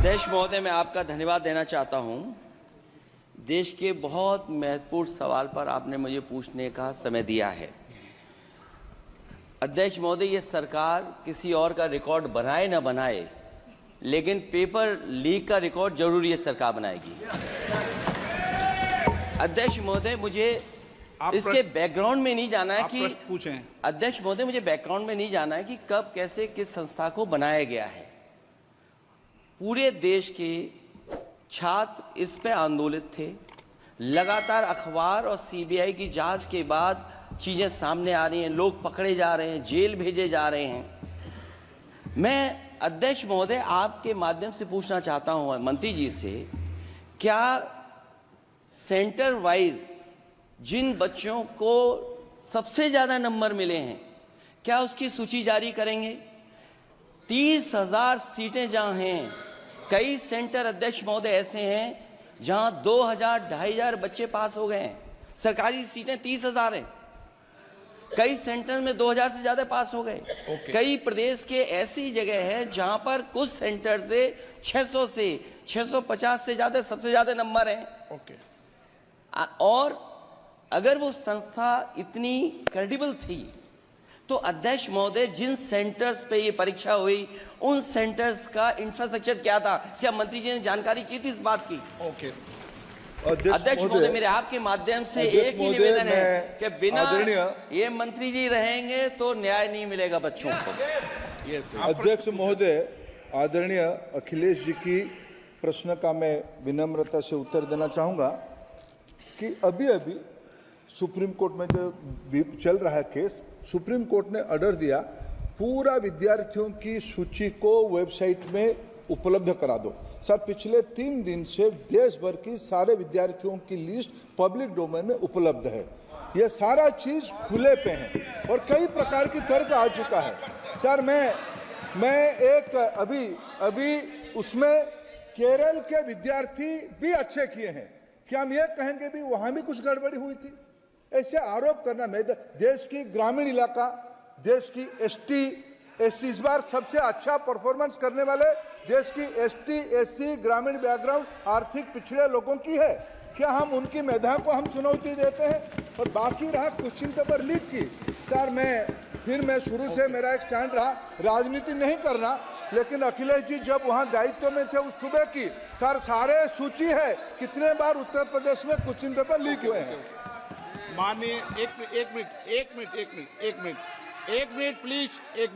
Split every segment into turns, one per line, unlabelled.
अध्यक्ष महोदय, मैं आपका धन्यवाद देना चाहता हूं। देश के बहुत महत्वपूर्ण सवाल पर आपने मुझे पूछने का समय दिया है। अध्यक्ष महोदय, ये सरकार किसी और का रिकॉर्ड बनाए न बनाए, लेकिन पेपर लीक का रिकॉर्ड जरूर ये सरकार बनाएगी। अध्यक्ष महोदय, मुझे इसके बैकग्राउंड में नहीं जाना है कि पूछें। अध्यक्ष महोदय, मुझे बैकग्राउंड में नहीं जाना है कि कब, कैसे, किस संस्था को बनाया गया है। पूरे देश के छात्र इस पे आंदोलित थे। लगातार अखबार और सीबीआई की जांच के बाद चीजें सामने आ रही हैं, लोग पकड़े जा रहे हैं, जेल भेजे जा रहे हैं। मैं अध्यक्ष महोदय आपके माध्यम से पूछना चाहता हूं मंत्री जी से, क्या सेंटर वाइज जिन बच्चों को सबसे ज्यादा नंबर मिले हैं, क्या उसकी सूची जारी करेंगे? 30,000 सीटें जहां हैं, कई सेंटर अध्यक्ष महोदय ऐसे हैं जहां 2,000, 2,500 बच्चे पास हो गए हैं। सरकारी सीटें 30,000 हैं, कई सेंटर में 2,000 से ज्यादा पास हो गए। कई प्रदेश के ऐसी जगह है जहां पर कुछ सेंटर से 600 से 650 से ज्यादा सबसे ज्यादा नंबर हैं। और अगर वो संस्था इतनी क्रेडिबल थी तो अध्यक्ष महोदय, जिन सेंटर्स पे ये परीक्षा हुई उन सेंटर्स का इंफ्रास्ट्रक्चर क्या था? क्या मंत्री जी ने जानकारी की थी इस बात की? अध्यक्ष महोदय, मेरे आपके माध्यम से एक ही निवेदन है कि बिना ये मंत्री जी रहेंगे तो न्याय नहीं मिलेगा बच्चों को।
अध्यक्ष महोदय, आदरणीय अखिलेश जी की प्रश्न का मैं विनम्रता से उत्तर देना चाहूंगा कि अभी अभी सुप्रीम कोर्ट में जो चल रहा है केस, सुप्रीम कोर्ट ने ऑर्डर दिया पूरा विद्यार्थियों की सूची को वेबसाइट में उपलब्ध करा दो। सर, पिछले 3 दिन से देश भर की सारे विद्यार्थियों की लिस्ट पब्लिक डोमेन में उपलब्ध है। ये सारा चीज खुले पे है और कई प्रकार की तर्क आ चुका है। सर, मैं एक अभी उसमें केरल के विद्यार्थी भी अच्छे किए हैं, क्या हम ये कहेंगे भी वहां भी कुछ गड़बड़ी हुई थी? ऐसे आरोप करना, मैं देश की ग्रामीण इलाका, देश की एसटी इस बार सबसे अच्छा परफॉर्मेंस करने वाले देश की एसटी, एससी, ग्रामीण बैकग्राउंड, आर्थिक पिछड़े लोगों की है। क्या हम उनकी मेधा को हम चुनौती देते हैं? और बाकी रहा क्वेश्चन पेपर लीक की, सर मैं शुरू से मेरा एक स्टैंड रहा, राजनीति नहीं करना, लेकिन अखिलेश जी जब वहां दायित्व में थे उस सूबे की, सर सारे सूची है कितने बार उत्तर प्रदेश में क्वेश्चन पेपर लीक हुए हैं।
माननीय एक मिनट प्लीज, एक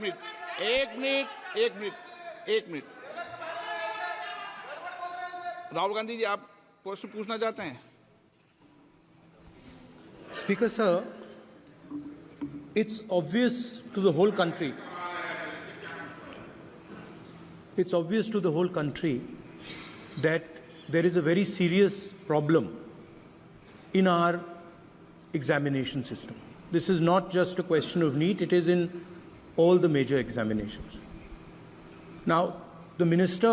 मिनट। राहुल गांधी जी, आप प्रश्न पूछना चाहते हैं?
Speaker sir, it's obvious to the whole country. It's obvious to the whole country that there is a very serious problem in our examination system. This is not just a question of NEET, it is in all the major examinations. Now, the minister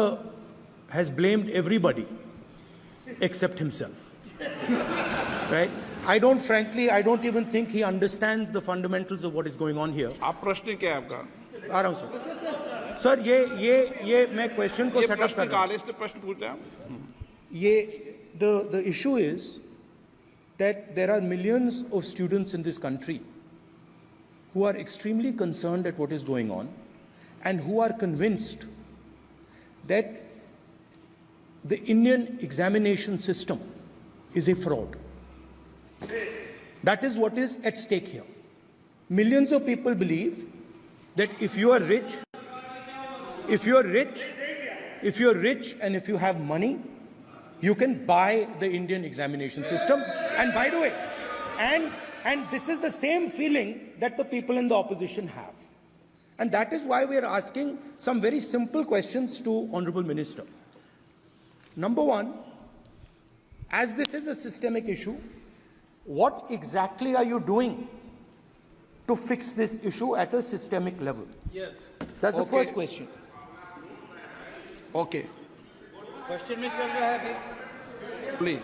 has blamed everybody except himself. Right? I don't even think he understands the fundamentals of what is going on here.
आप प्रश्न क्या है आपका?
आ रहा हूं sir. Sir, ये मैं question को सेटअप कर रहा हूं।
प्रश्न पूछते हैं।
ये the issue is that there are millions of students in this country who are extremely concerned at what is going on and who are convinced that the Indian examination system is a fraud. That is what is at stake here. Millions of people believe that if you are rich and if you have money, you can buy the Indian examination system. And by the way, and this is the same feeling that the people in the opposition have. And that is why we are asking some very simple questions to Honorable Minister. Number one, as this is a systemic issue, what exactly are you doing to fix this issue at a systemic level?
Yes.
That's the first question.
Okay.
Question में चल रहा है अभी,
please.